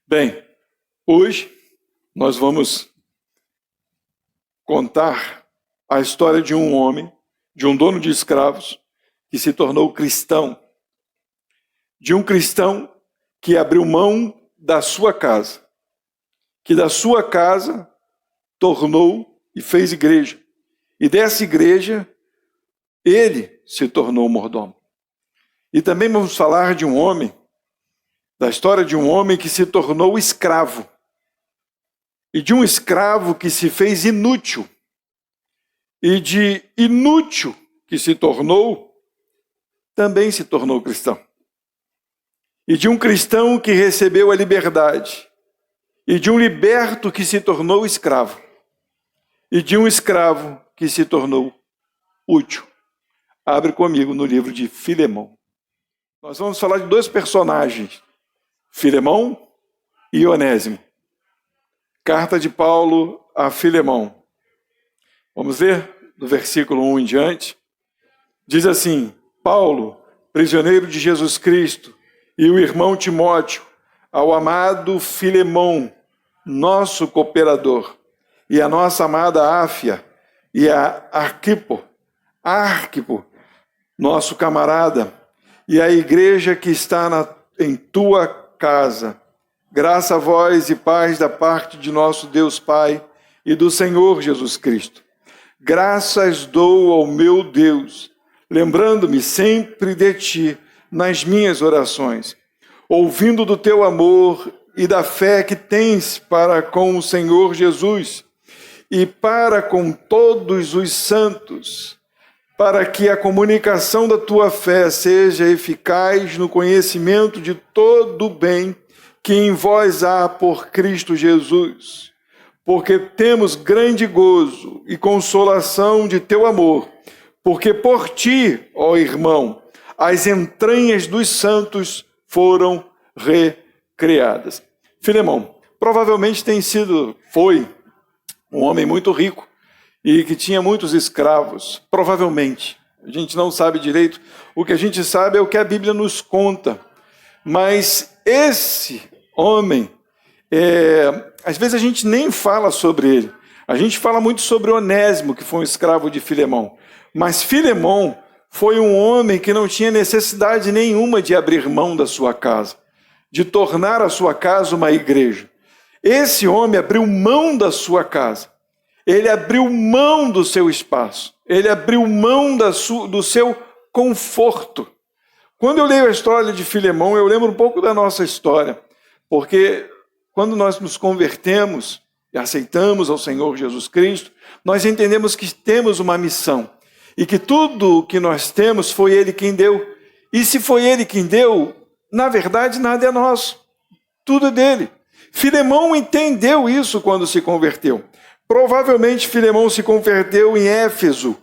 Bem, hoje nós vamos contar a história de um homem, de um dono de escravos, que se tornou cristão. De um cristão que abriu mão da sua casa, que da sua casa tornou e fez igreja. E dessa igreja, ele se tornou mordomo. E também vamos falar de um homem, da história de um homem que se tornou escravo. E de um escravo que se fez inútil. E de inútil que se tornou, também se tornou cristão. E de um cristão que recebeu a liberdade. E de um liberto que se tornou escravo. E de um escravo que se tornou útil. Abre comigo no livro de Filemão. Nós vamos falar de dois personagens, Filemão e Onésimo. Carta de Paulo a Filemão. Vamos ler do versículo 1 em diante. Diz assim: Paulo, prisioneiro de Jesus Cristo, e o irmão Timóteo, ao amado Filemão, nosso cooperador, e a nossa amada Áfia, e a Arquipo, nosso camarada, e a igreja que está em tua casa. Graça a vós e paz da parte de nosso Deus Pai e do Senhor Jesus Cristo. Graças dou ao meu Deus, lembrando-me sempre de ti nas minhas orações, ouvindo do teu amor e da fé que tens para com o Senhor Jesus e para com todos os santos, para que a comunicação da tua fé seja eficaz no conhecimento de todo o bem que em vós há por Cristo Jesus. Porque temos grande gozo e consolação de teu amor, porque por ti, ó irmão, as entranhas dos santos foram recriadas. Filemão, provavelmente foi um homem muito rico, e que tinha muitos escravos, provavelmente. A gente não sabe direito. O que a gente sabe é o que a Bíblia nos conta. Mas esse homem, às vezes a gente nem fala sobre ele. A gente fala muito sobre Onésimo, que foi um escravo de Filemão. Mas Filemão foi um homem que não tinha necessidade nenhuma de abrir mão da sua casa, de tornar a sua casa uma igreja. Esse homem abriu mão da sua casa. Ele abriu mão do seu espaço. Ele abriu mão do seu conforto. Quando eu leio a história de Filemão, eu lembro um pouco da nossa história. Porque quando nós nos convertemos e aceitamos ao Senhor Jesus Cristo, nós entendemos que temos uma missão. E que tudo o que nós temos foi Ele quem deu. E se foi Ele quem deu, na verdade nada é nosso. Tudo é dele. Filemão entendeu isso quando se converteu. Provavelmente Filemão se converteu em Éfeso,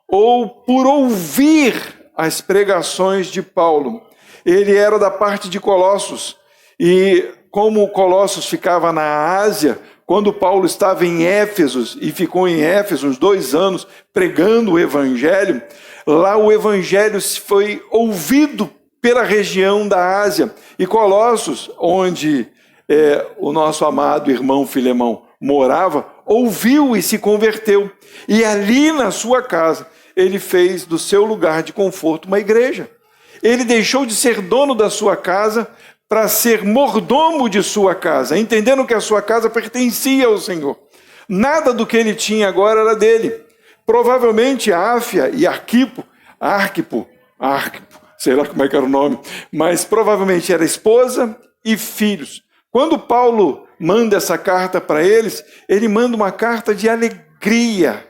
ou por ouvir as pregações de Paulo. Ele era da parte de Colossos, e como Colossos ficava na Ásia, quando Paulo estava em Éfeso, e ficou em Éfeso uns 2 anos pregando o Evangelho, lá o Evangelho foi ouvido pela região da Ásia. E Colossos, onde o nosso amado irmão Filemão morava, ouviu e se converteu. E ali na sua casa, ele fez do seu lugar de conforto uma igreja. Ele deixou de ser dono da sua casa para ser mordomo de sua casa, entendendo que a sua casa pertencia ao Senhor. Nada do que ele tinha agora era dele. Provavelmente Áfia e Arquipo, sei lá como é que era o nome, mas provavelmente era esposa e filhos. Quando Paulo manda essa carta para eles, ele manda uma carta de alegria.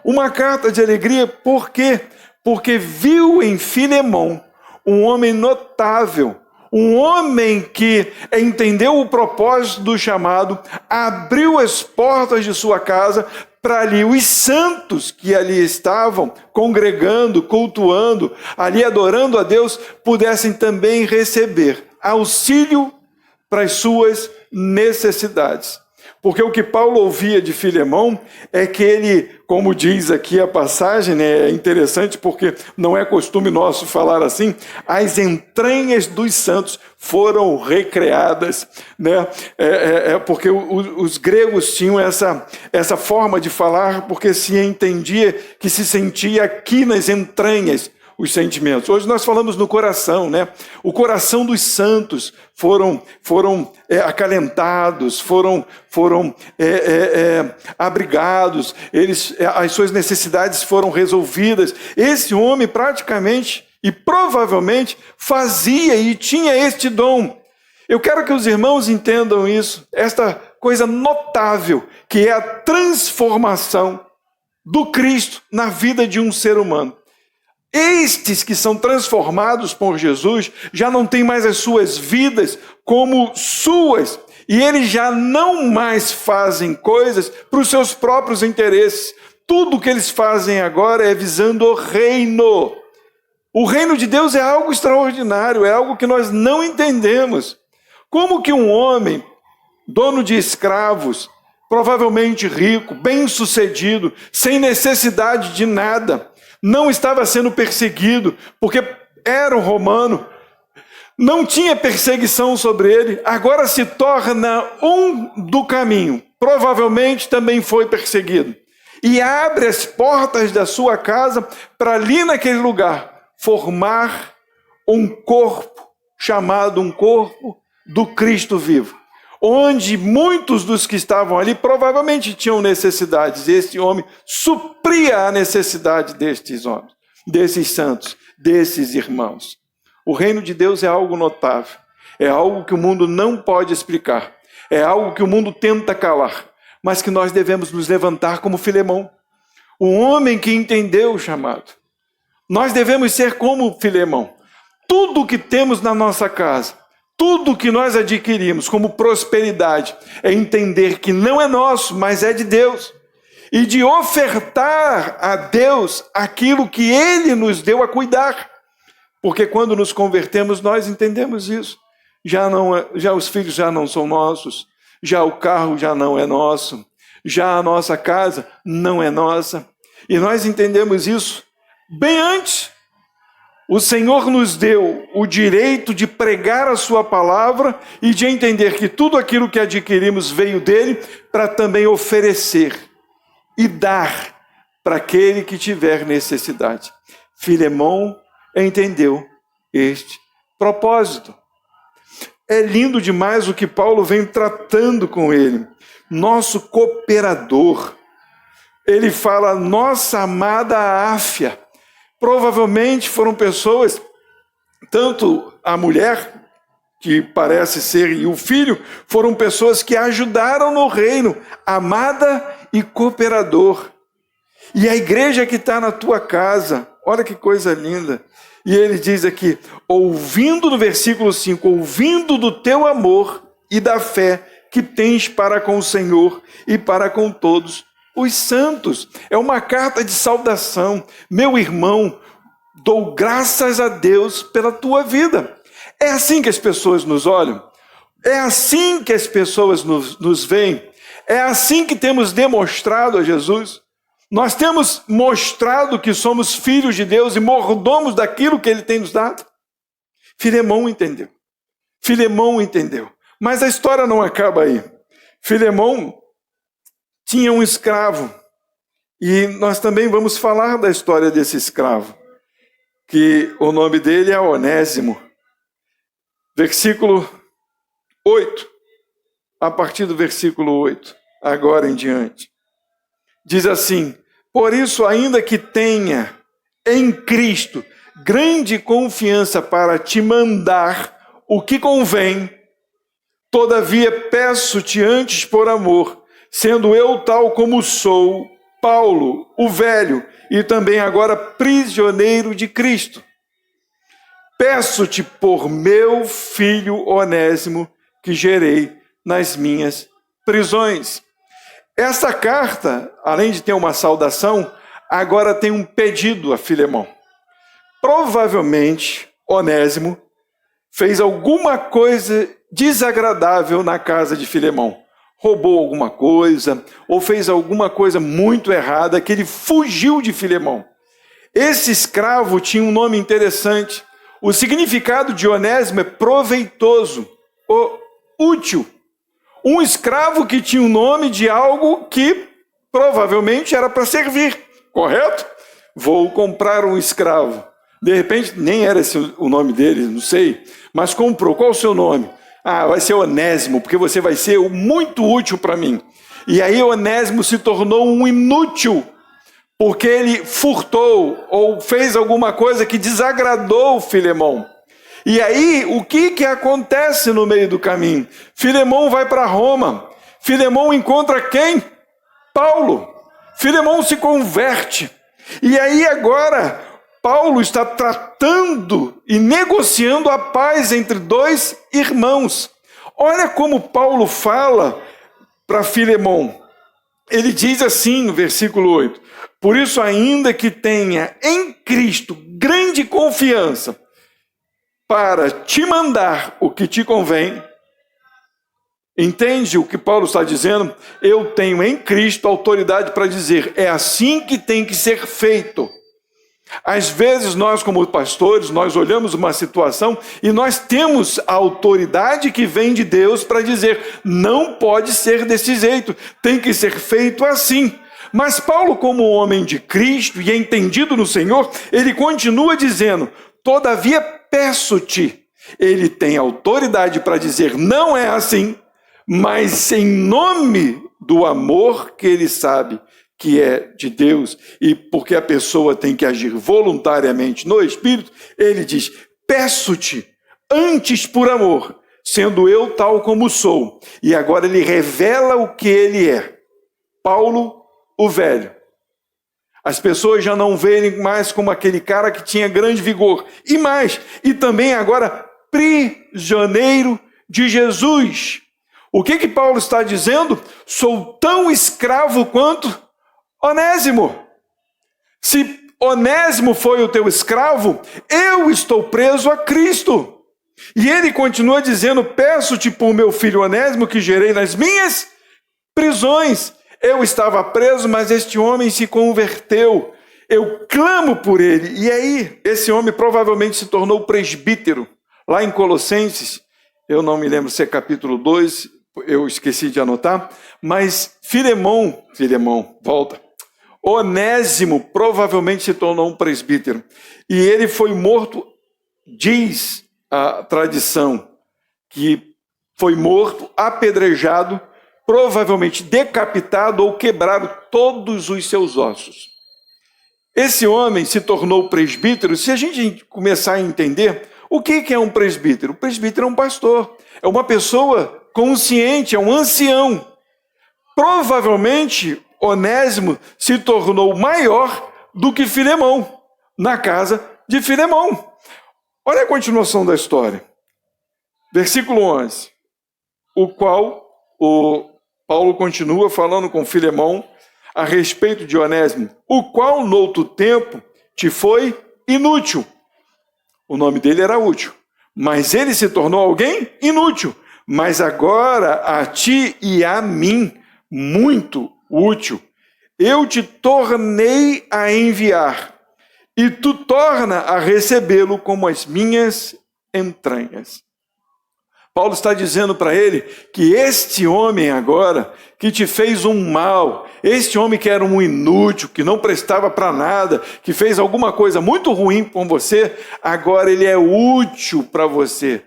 Uma carta de alegria por quê? Porque viu em Filemão um homem notável, um homem que entendeu o propósito do chamado, abriu as portas de sua casa para ali os santos que ali estavam congregando, cultuando, ali adorando a Deus, pudessem também receber auxílio para as suas necessidades. Porque o que Paulo ouvia de Filemão é que ele, como diz aqui a passagem, né, é interessante porque não é costume nosso falar assim, as entranhas dos santos foram recreadas, né? Porque os gregos tinham essa forma de falar, porque se entendia que se sentia aqui nas entranhas os sentimentos. Hoje nós falamos no coração, né? O coração dos santos foram acalentados, foram abrigados, as suas necessidades foram resolvidas. Esse homem praticamente e provavelmente fazia e tinha este dom. Eu quero que os irmãos entendam isso, esta coisa notável que é a transformação do Cristo na vida de um ser humano. Estes que são transformados por Jesus já não têm mais as suas vidas como suas, e eles já não mais fazem coisas para os seus próprios interesses. Tudo o que eles fazem agora é visando o reino. O reino de Deus é algo extraordinário, é algo que nós não entendemos. Como que um homem, dono de escravos, provavelmente rico, bem-sucedido, sem necessidade de nada, não estava sendo perseguido, porque era um romano, não tinha perseguição sobre ele, agora se torna um do caminho, provavelmente também foi perseguido, e abre as portas da sua casa para ali naquele lugar formar um corpo, chamado um corpo do Cristo vivo, onde muitos dos que estavam ali provavelmente tinham necessidades. Este homem supria a necessidade destes homens, desses santos, desses irmãos. O reino de Deus é algo notável, é algo que o mundo não pode explicar, é algo que o mundo tenta calar, mas que nós devemos nos levantar como Filemão, um homem que entendeu o chamado. Nós devemos ser como Filemão. Tudo o que temos na nossa casa, tudo que nós adquirimos como prosperidade é entender que não é nosso, mas é de Deus. E de ofertar a Deus aquilo que Ele nos deu a cuidar. Porque quando nos convertemos, nós entendemos isso. Já os filhos já não são nossos, já o carro já não é nosso, já a nossa casa não é nossa. E nós entendemos isso bem antes. O Senhor nos deu o direito de pregar a sua palavra e de entender que tudo aquilo que adquirimos veio dele para também oferecer e dar para aquele que tiver necessidade. Filemão entendeu este propósito. É lindo demais o que Paulo vem tratando com ele. Nosso cooperador. Ele fala, nossa amada Áfia. Provavelmente foram pessoas, tanto a mulher, que parece ser, e o filho, foram pessoas que ajudaram no reino, amada e cooperador. E a igreja que está na tua casa, olha que coisa linda. E ele diz aqui, ouvindo no versículo 5, ouvindo do teu amor e da fé que tens para com o Senhor e para com todos os santos. É uma carta de saudação. Meu irmão, dou graças a Deus pela tua vida. É assim que as pessoas nos olham. É assim que as pessoas nos veem. É assim que temos demonstrado a Jesus. Nós temos mostrado que somos filhos de Deus e mordomos daquilo que Ele tem nos dado. Filemão entendeu. Filemão entendeu. Mas a história não acaba aí. Filemão tinha um escravo. E nós também vamos falar da história desse escravo. Que o nome dele é Onésimo. Versículo 8. A partir do versículo 8. Agora em diante. Diz assim, por isso ainda que tenha em Cristo grande confiança para te mandar o que convém, todavia peço-te antes por amor, sendo eu tal como sou, Paulo, o velho, e também agora prisioneiro de Cristo. Peço-te por meu filho Onésimo, que gerei nas minhas prisões. Essa carta, além de ter uma saudação, agora tem um pedido a Filemão. Provavelmente, Onésimo fez alguma coisa desagradável na casa de Filemão. roubou alguma coisa, ou fez alguma coisa muito errada, que ele fugiu de Filemão. Esse escravo tinha um nome interessante. O significado de Onésimo é proveitoso, ou útil. Um escravo que tinha o nome de algo que provavelmente era para servir, correto? Vou comprar um escravo. De repente, nem era esse o nome dele, não sei, mas comprou. Qual o seu nome? Ah, vai ser Onésimo, porque você vai ser muito útil para mim. E aí Onésimo se tornou um inútil, porque ele furtou ou fez alguma coisa que desagradou Filemão. E aí, o que acontece no meio do caminho? Filemão vai para Roma. Filemão encontra quem? Paulo. Filemão se converte. E aí agora, Paulo está tratando e negociando a paz entre dois irmãos. Olha como Paulo fala para Filemão. Ele diz assim no versículo 8: por isso, ainda que tenha em Cristo grande confiança para te mandar o que te convém, entende o que Paulo está dizendo? Eu tenho em Cristo autoridade para dizer, é assim que tem que ser feito. Às vezes nós, como pastores, nós olhamos uma situação e nós temos a autoridade que vem de Deus para dizer, não pode ser desse jeito, tem que ser feito assim. Mas Paulo, como homem de Cristo e entendido no Senhor, ele continua dizendo, todavia peço-te. Ele tem autoridade para dizer, não é assim, mas em nome do amor que ele sabe que é de Deus, e porque a pessoa tem que agir voluntariamente no Espírito, ele diz, peço-te, antes por amor, sendo eu tal como sou. E agora ele revela o que ele é. Paulo, o velho. As pessoas já não veem mais como aquele cara que tinha grande vigor. E mais, e também agora prisioneiro de Jesus. O que Paulo está dizendo? Sou tão escravo quanto Onésimo. Se Onésimo foi o teu escravo, eu estou preso a Cristo. E ele continua dizendo, peço-te por meu filho Onésimo, que gerei nas minhas prisões. Eu estava preso, mas este homem se converteu. Eu clamo por ele. E aí, esse homem provavelmente se tornou presbítero. Lá em Colossenses, eu não me lembro se é capítulo 2, eu esqueci de anotar, mas Filemão, volta. Onésimo provavelmente se tornou um presbítero. E ele foi morto, diz a tradição, que foi morto, apedrejado, provavelmente decapitado ou quebrado todos os seus ossos. Esse homem se tornou presbítero. Se a gente começar a entender, o que é um presbítero? O presbítero é um pastor, é uma pessoa consciente, é um ancião. Provavelmente, Onésimo se tornou maior do que Filemão, na casa de Filemão. Olha a continuação da história. Versículo 11, o qual Paulo continua falando com Filemão a respeito de Onésimo, o qual no outro tempo te foi inútil. O nome dele era útil, mas ele se tornou alguém inútil. Mas agora a ti e a mim muito útil. Eu te tornei a enviar, e tu torna a recebê-lo como as minhas entranhas. Paulo está dizendo para ele que este homem agora, que te fez um mal, este homem que era um inútil, que não prestava para nada, que fez alguma coisa muito ruim com você, agora ele é útil para você.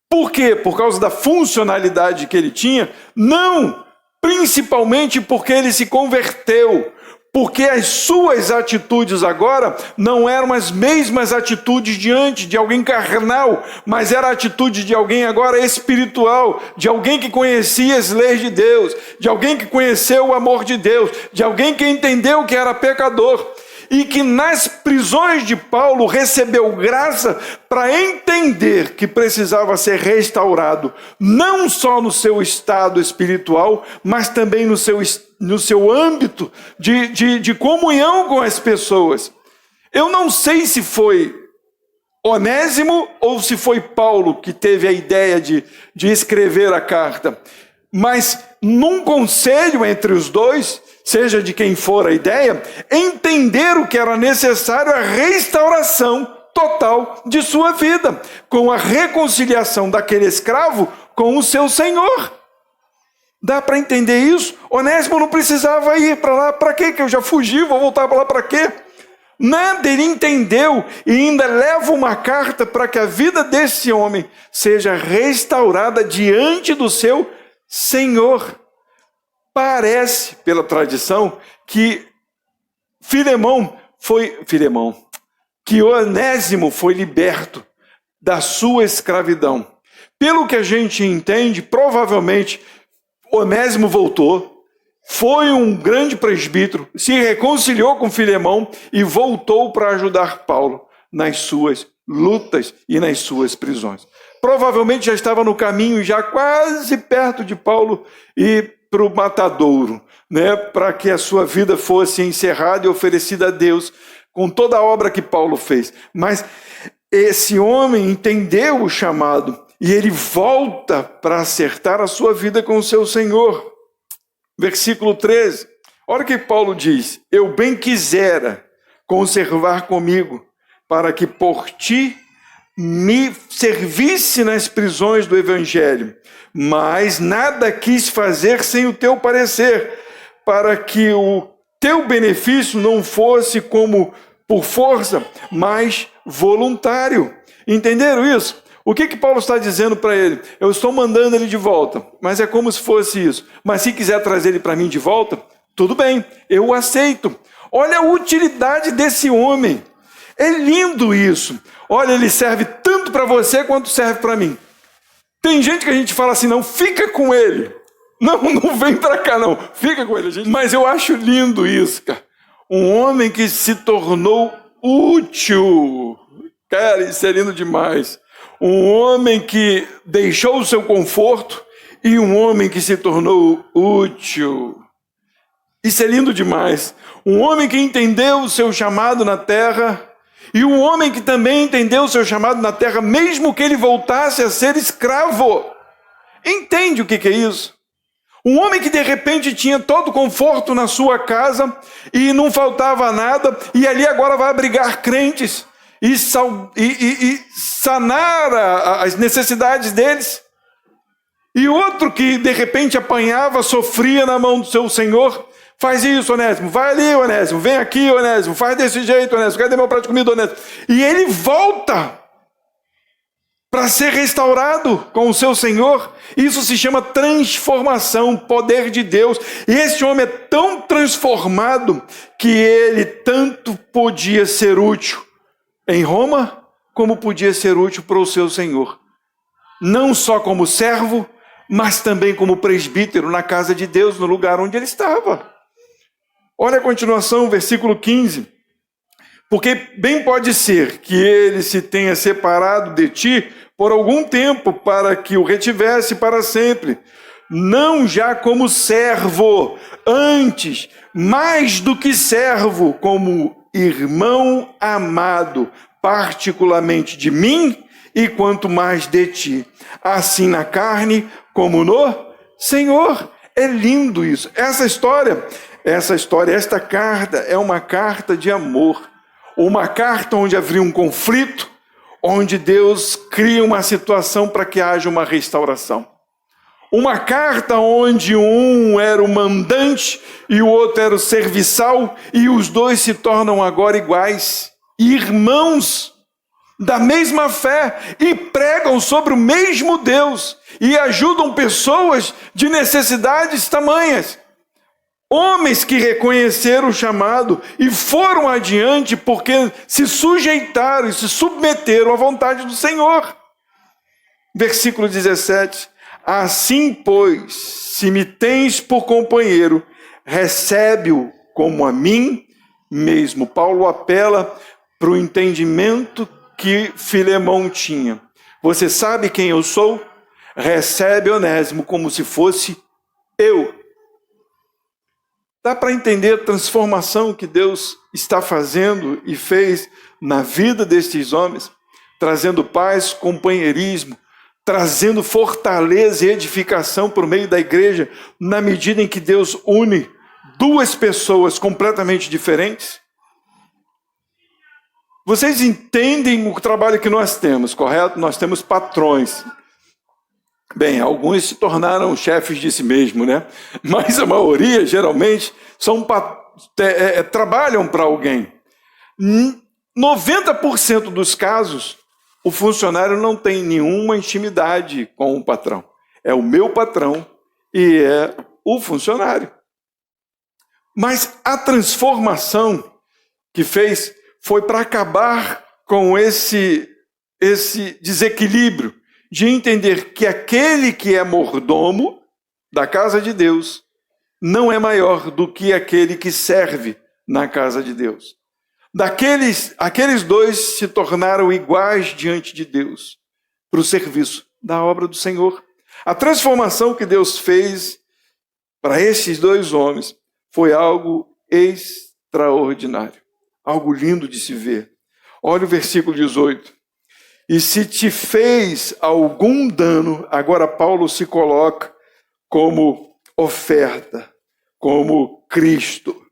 Por quê? Por causa da funcionalidade que ele tinha? Não! Principalmente porque ele se converteu. Porque as suas atitudes agora não eram as mesmas atitudes diante de alguém carnal, mas era a atitude de alguém agora espiritual, de alguém que conhecia as leis de Deus, de alguém que conheceu o amor de Deus, de alguém que entendeu que era pecador e que nas prisões de Paulo recebeu graça para entender que precisava ser restaurado, não só no seu estado espiritual, mas também no seu âmbito de comunhão com as pessoas. Eu não sei se foi Onésimo ou se foi Paulo que teve a ideia de escrever a carta, mas num conselho entre os dois, seja de quem for a ideia, entender o que era necessário a restauração total de sua vida, com a reconciliação daquele escravo com o seu senhor. Dá para entender isso? Onésimo não precisava ir para lá. Para quê? Que eu já fugi, vou voltar para lá para quê? Nada, ele entendeu e ainda leva uma carta para que a vida desse homem seja restaurada diante do seu Senhor. Parece, pela tradição, que que Onésimo foi liberto da sua escravidão. Pelo que a gente entende, provavelmente Onésimo voltou, foi um grande presbítero, se reconciliou com Filemão e voltou para ajudar Paulo nas suas lutas e nas suas prisões. Provavelmente já estava no caminho, já quase perto de Paulo e para o matadouro, para que a sua vida fosse encerrada e oferecida a Deus com toda a obra que Paulo fez. Mas esse homem entendeu o chamado e ele volta para acertar a sua vida com o seu Senhor. Versículo 13, olha o que Paulo diz: eu bem quisera conservar comigo, para que por ti me servisse nas prisões do Evangelho, mas nada quis fazer sem o teu parecer, para que o teu benefício não fosse como por força, mas voluntário. Entenderam isso? O que Paulo está dizendo para ele? Eu estou mandando ele de volta, mas é como se fosse isso. Mas se quiser trazer ele para mim de volta, tudo bem, eu aceito. Olha a utilidade desse homem. É lindo isso. Olha, ele serve tanto para você quanto serve para mim. Tem gente que a gente fala assim, não, fica com ele. Não vem para cá não, fica com ele. Gente. Mas eu acho lindo isso, cara. Um homem que se tornou útil. Cara, isso é lindo demais. Um homem que deixou o seu conforto e um homem que se tornou útil. Isso é lindo demais. Um homem que entendeu o seu chamado na terra e um homem que também entendeu o seu chamado na terra, mesmo que ele voltasse a ser escravo. Entende o que é isso? Um homem que de repente tinha todo o conforto na sua casa e não faltava nada, e ali agora vai abrigar crentes e sanar as necessidades deles. E outro que de repente apanhava, sofria na mão do seu Senhor. Faz isso, Onésimo, vai ali, Onésimo, vem aqui, Onésimo, faz desse jeito, Onésimo, cadê meu prato de comida, Onésimo? E ele volta para ser restaurado com o seu Senhor. Isso se chama transformação, poder de Deus. E esse homem é tão transformado que ele tanto podia ser útil em Roma, como podia ser útil para o seu Senhor. Não só como servo, mas também como presbítero na casa de Deus, no lugar onde ele estava. Olha a continuação, versículo 15. Porque bem pode ser que ele se tenha separado de ti por algum tempo, para que o retivesse para sempre, não já como servo, antes, mais do que servo, como irmão amado, particularmente de mim, e quanto mais de ti, assim na carne como no Senhor. É lindo isso. Esta carta é uma carta de amor, uma carta onde havia um conflito, onde Deus cria uma situação para que haja uma restauração. Uma carta onde um era o mandante e o outro era o serviçal, e os dois se tornam agora iguais, irmãos da mesma fé, e pregam sobre o mesmo Deus, e ajudam pessoas de necessidades tamanhas. Homens que reconheceram o chamado e foram adiante porque se sujeitaram e se submeteram à vontade do Senhor. Versículo 17. Assim, pois, se me tens por companheiro, recebe-o como a mim mesmo. Paulo apela para o entendimento que Filemão tinha. Você sabe quem eu sou? Recebe Onésimo como se fosse eu. Dá para entender a transformação que Deus está fazendo e fez na vida destes homens, trazendo paz, companheirismo, trazendo fortaleza e edificação por meio da igreja, na medida em que Deus une duas pessoas completamente diferentes? Vocês entendem o trabalho que nós temos, correto? Nós temos patrões. Bem, alguns se tornaram chefes de si mesmo, né? Mas a maioria, geralmente, trabalham para alguém. 90% dos casos, o funcionário não tem nenhuma intimidade com o patrão. É o meu patrão e é o funcionário. Mas a transformação que fez foi para acabar com esse desequilíbrio de entender que aquele que é mordomo da casa de Deus não é maior do que aquele que serve na casa de Deus. Aqueles dois se tornaram iguais diante de Deus para o serviço da obra do Senhor. A transformação que Deus fez para esses dois homens foi algo extraordinário, algo lindo de se ver. Olha o versículo 18. E se te fez algum dano, agora Paulo se coloca como oferta, como Cristo.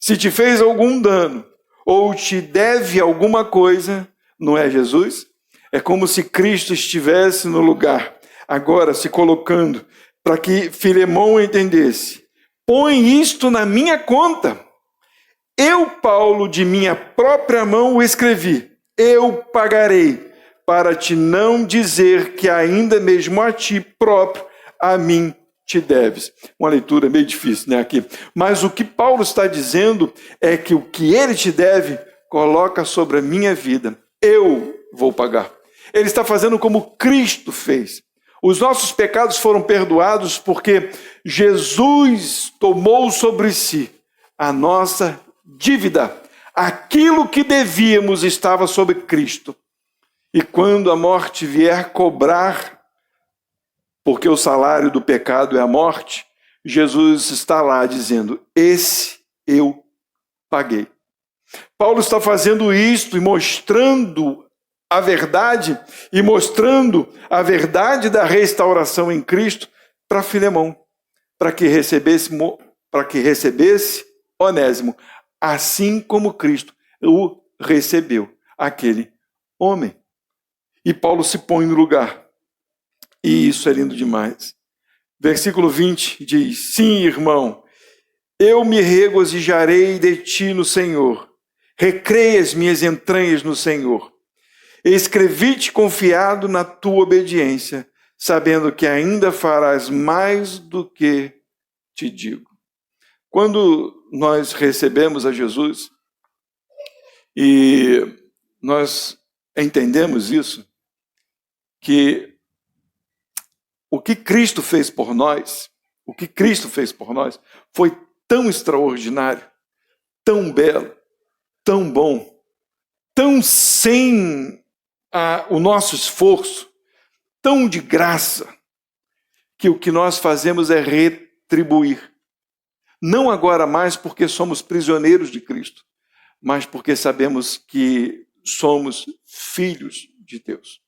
Se te fez algum dano, ou te deve alguma coisa, não é Jesus? É como se Cristo estivesse no lugar, agora se colocando, para que Filemão entendesse. Põe isto na minha conta. Eu, Paulo, de minha própria mão o escrevi. Eu pagarei, para te não dizer que ainda mesmo a ti próprio, a mim te deves. Uma leitura meio difícil, né, aqui. Mas o que Paulo está dizendo é que o que ele te deve, coloca sobre a minha vida. Eu vou pagar. Ele está fazendo como Cristo fez. Os nossos pecados foram perdoados porque Jesus tomou sobre si a nossa dívida. Aquilo que devíamos estava sobre Cristo. E quando a morte vier cobrar, porque o salário do pecado é a morte, Jesus está lá dizendo, esse eu paguei. Paulo está fazendo isto e mostrando a verdade, e mostrando a verdade da restauração em Cristo para Filemão, para que recebesse Onésimo, assim como Cristo o recebeu, aquele homem. E Paulo se põe no lugar. E isso é lindo demais. Versículo 20 diz, sim, irmão, eu me regozijarei de ti no Senhor. Recreia as minhas entranhas no Senhor. Escrevi-te confiado na tua obediência, sabendo que ainda farás mais do que te digo. Quando nós recebemos a Jesus e nós entendemos isso, que o que Cristo fez por nós, foi tão extraordinário, tão belo, tão bom, tão sem o nosso esforço, tão de graça, que o que nós fazemos é retribuir. Não agora mais porque somos prisioneiros de Cristo, mas porque sabemos que somos filhos de Deus.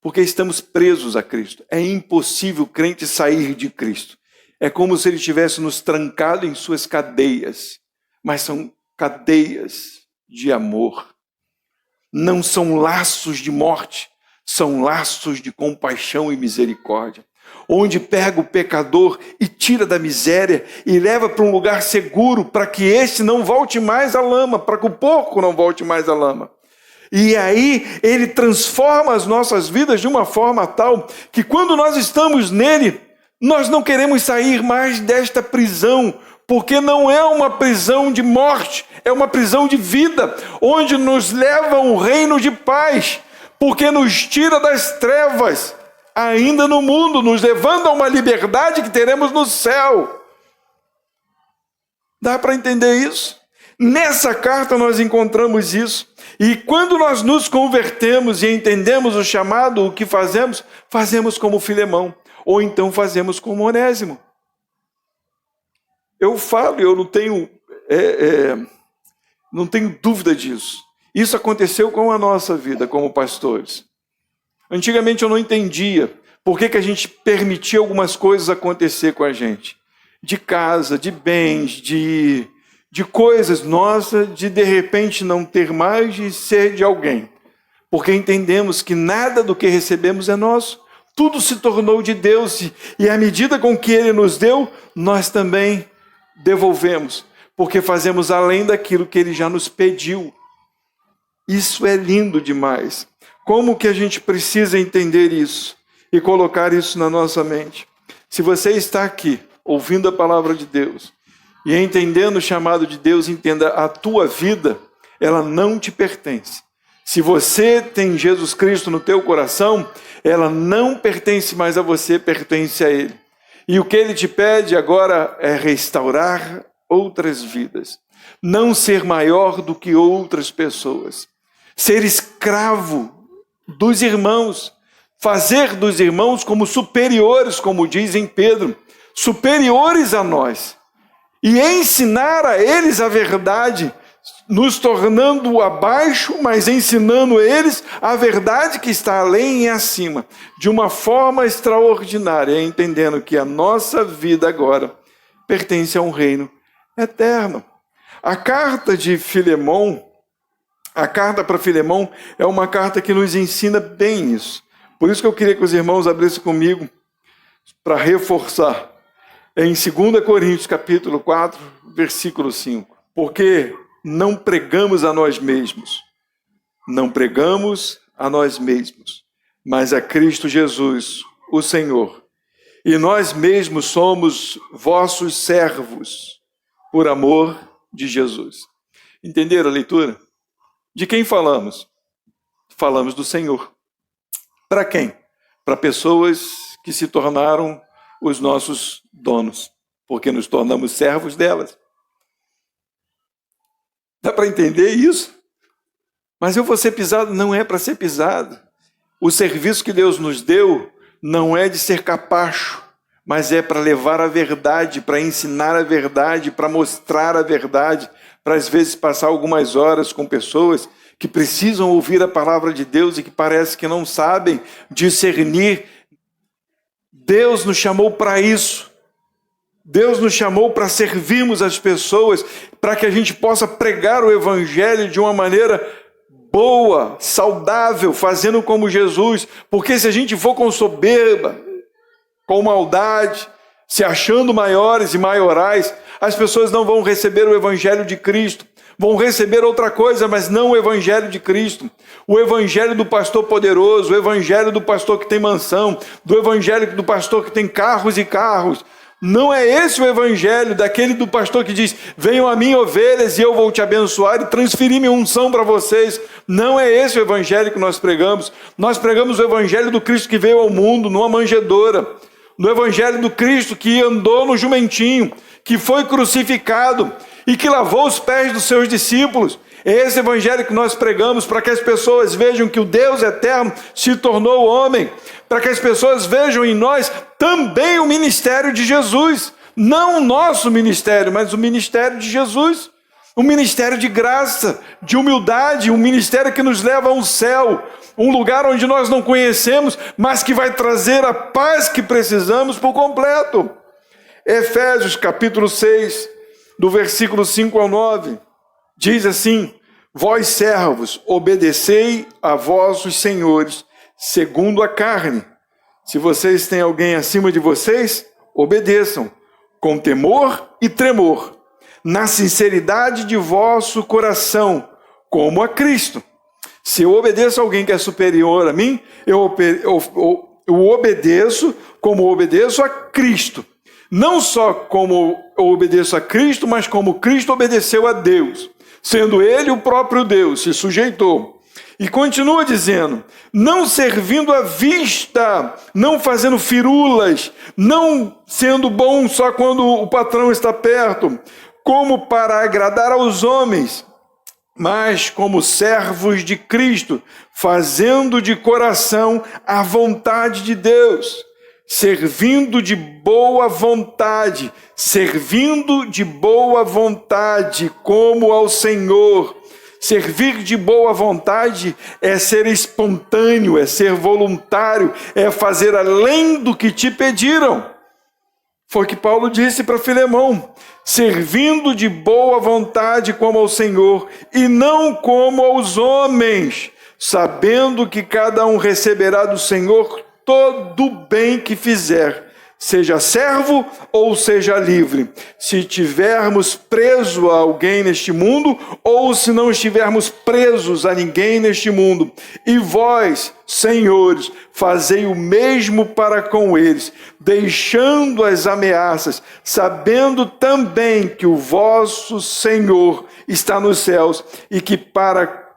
Porque estamos presos a Cristo. É impossível o crente sair de Cristo. É como se ele tivesse nos trancado em suas cadeias, mas são cadeias de amor. Não são laços de morte, são laços de compaixão e misericórdia. Onde pega o pecador e tira da miséria e leva para um lugar seguro para que este não volte mais à lama, para que o porco não volte mais à lama. E aí ele transforma as nossas vidas de uma forma tal que quando nós estamos nele, nós não queremos sair mais desta prisão, porque não é uma prisão de morte, é uma prisão de vida, onde nos leva a um reino de paz, porque nos tira das trevas, ainda no mundo, nos levando a uma liberdade que teremos no céu. Dá para entender isso? Nessa carta nós encontramos isso. E quando nós nos convertemos e entendemos o chamado, o que fazemos? Fazemos como Filemão, ou então fazemos como Onésimo. Eu falo, eu não tenho dúvida disso. Isso aconteceu com a nossa vida como pastores. Antigamente eu não entendia por que a gente permitia algumas coisas acontecer com a gente. De casa, de bens, de coisas nossas, de repente não ter mais e ser de alguém. Porque entendemos que nada do que recebemos é nosso. Tudo se tornou de Deus e à medida com que Ele nos deu, nós também devolvemos. Porque fazemos além daquilo que Ele já nos pediu. Isso é lindo demais. Como que a gente precisa entender isso e colocar isso na nossa mente? Se você está aqui, ouvindo a palavra de Deus e entendendo o chamado de Deus, entenda, a tua vida, ela não te pertence. Se você tem Jesus Cristo no teu coração, ela não pertence mais a você, pertence a Ele. E o que Ele te pede agora é restaurar outras vidas. Não ser maior do que outras pessoas. Ser escravo dos irmãos, fazer dos irmãos como superiores, como diz em Pedro, superiores a nós, e ensinar a eles a verdade, nos tornando abaixo, mas ensinando eles a verdade que está além e acima, de uma forma extraordinária, entendendo que a nossa vida agora pertence a um reino eterno. A carta de Filemão, a carta para Filemão é uma carta que nos ensina bem isso. Por isso que eu queria que os irmãos abrissem comigo para reforçar. Em 2 Coríntios, capítulo 4, versículo 5. Porque não pregamos a nós mesmos. Não pregamos a nós mesmos, mas a Cristo Jesus, o Senhor. E nós mesmos somos vossos servos, por amor de Jesus. Entenderam a leitura? De quem falamos? Falamos do Senhor. Para quem? Para pessoas que se tornaram os nossos donos, porque nos tornamos servos delas. Dá para entender isso? Mas eu vou ser pisado? Não é para ser pisado. O serviço que Deus nos deu não é de ser capacho, mas é para levar a verdade, para ensinar a verdade, para mostrar a verdade, para às vezes passar algumas horas com pessoas que precisam ouvir a palavra de Deus e que parece que não sabem discernir. Deus nos chamou para isso. Deus nos chamou para servirmos as pessoas, para que a gente possa pregar o Evangelho de uma maneira boa, saudável, fazendo como Jesus. Porque se a gente for com soberba, com maldade, se achando maiores e maiorais, as pessoas não vão receber o Evangelho de Cristo. Vão receber outra coisa, mas não o Evangelho de Cristo. O Evangelho do pastor poderoso, o Evangelho do pastor que tem mansão, do Evangelho do pastor que tem carros e carros. Não é esse o Evangelho daquele do pastor que diz: venham a mim, ovelhas, e eu vou te abençoar e transferir minha unção para vocês. Não é esse o Evangelho que nós pregamos. Nós pregamos o Evangelho do Cristo que veio ao mundo numa manjedoura. No Evangelho do Cristo que andou no jumentinho, que foi crucificado e que lavou os pés dos seus discípulos. É esse Evangelho que nós pregamos para que as pessoas vejam que o Deus eterno se tornou homem, para que as pessoas vejam em nós também o ministério de Jesus, não o nosso ministério, mas o ministério de Jesus, um ministério de graça, de humildade, um ministério que nos leva ao céu, um lugar onde nós não conhecemos, mas que vai trazer a paz que precisamos por completo. Efésios capítulo 6, do versículo 5 ao 9, diz assim: vós servos, obedecei a vossos senhores, segundo a carne. Se vocês têm alguém acima de vocês, obedeçam, com temor e tremor, na sinceridade de vosso coração, como a Cristo. Se eu obedeço a alguém que é superior a mim, eu obedeço como obedeço a Cristo. Não só como eu obedeço a Cristo, mas como Cristo obedeceu a Deus. Sendo Ele o próprio Deus, se sujeitou. E continua dizendo: não servindo à vista, não fazendo firulas, não sendo bom só quando o patrão está perto, como para agradar aos homens, mas como servos de Cristo, fazendo de coração a vontade de Deus, servindo de boa vontade, como ao Senhor, Servir de boa vontade é ser espontâneo, é ser voluntário, é fazer além do que te pediram. Foi o que Paulo disse para Filemão: servindo de boa vontade como ao Senhor, e não como aos homens, sabendo que cada um receberá do Senhor todo o bem que fizer, seja servo ou seja livre. Se tivermos preso a alguém neste mundo, ou se não estivermos presos a ninguém neste mundo. E vós, senhores, fazei o mesmo para com eles, deixando as ameaças, sabendo também que o vosso Senhor está nos céus, e que para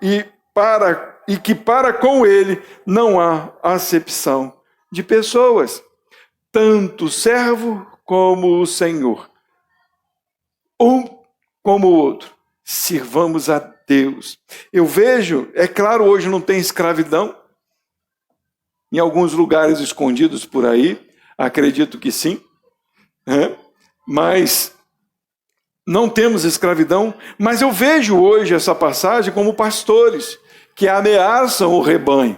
com ele não há acepção de pessoas. Tanto o servo como o Senhor, um como o outro, sirvamos a Deus. Eu vejo, é claro, hoje não tem escravidão, em alguns lugares escondidos por aí, acredito que sim, mas não temos escravidão, mas eu vejo hoje essa passagem como pastores que ameaçam o rebanho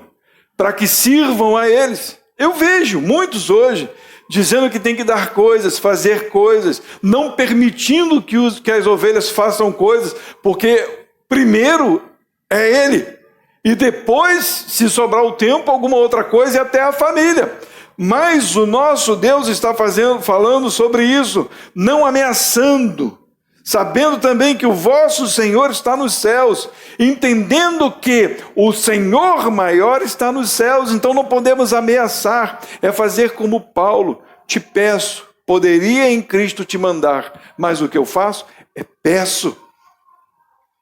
para que sirvam a eles. Eu vejo muitos hoje dizendo que tem que dar coisas, fazer coisas, não permitindo que as ovelhas façam coisas, porque primeiro é ele, e depois, se sobrar o tempo, alguma outra coisa e até a família. Mas o nosso Deus está falando sobre isso, não ameaçando, sabendo também que o vosso Senhor está nos céus, entendendo que o Senhor maior está nos céus, então não podemos ameaçar, é fazer como Paulo: te peço, poderia em Cristo te mandar, mas o que eu faço é peço,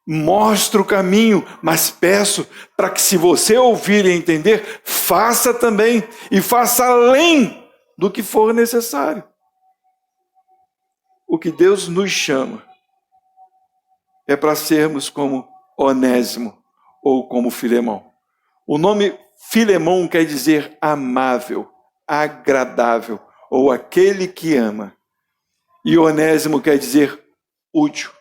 mostro o caminho, mas peço para que, se você ouvir e entender, faça também, e faça além do que for necessário. O que Deus nos chama é para sermos como Onésimo ou como Filemão. O nome Filemão quer dizer amável, agradável, ou aquele que ama. E Onésimo quer dizer útil.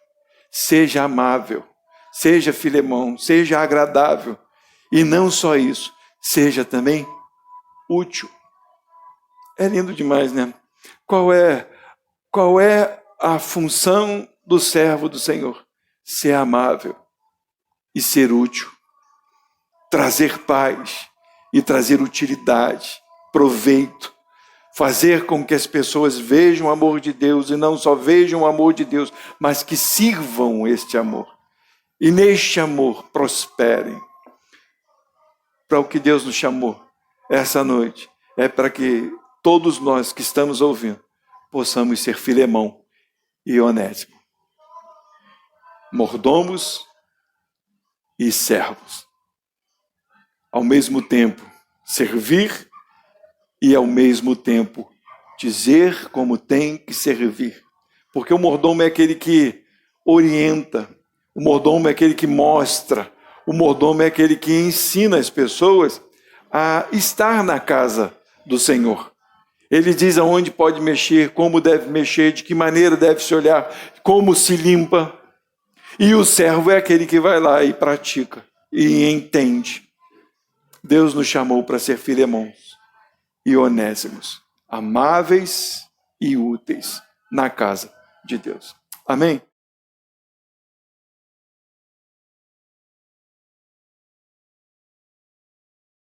Seja amável, seja Filemão, seja agradável. E não só isso, seja também útil. É lindo demais, né? Qual é a função do servo do Senhor? Ser amável e ser útil, trazer paz e trazer utilidade, proveito, fazer com que as pessoas vejam o amor de Deus, e não só vejam o amor de Deus, mas que sirvam este amor, e neste amor prosperem. Para o que Deus nos chamou essa noite, é para que todos nós que estamos ouvindo possamos ser Filemão e Onésimo, mordomos e servos, ao mesmo tempo servir e ao mesmo tempo dizer como tem que servir, porque o mordomo é aquele que orienta, o mordomo é aquele que mostra, o mordomo é aquele que ensina as pessoas a estar na casa do Senhor. Ele diz aonde pode mexer, como deve mexer, de que maneira deve se olhar, como se limpa. E o servo é aquele que vai lá e pratica e entende. Deus nos chamou para ser Filemões e Onésimos, amáveis e úteis na casa de Deus. Amém?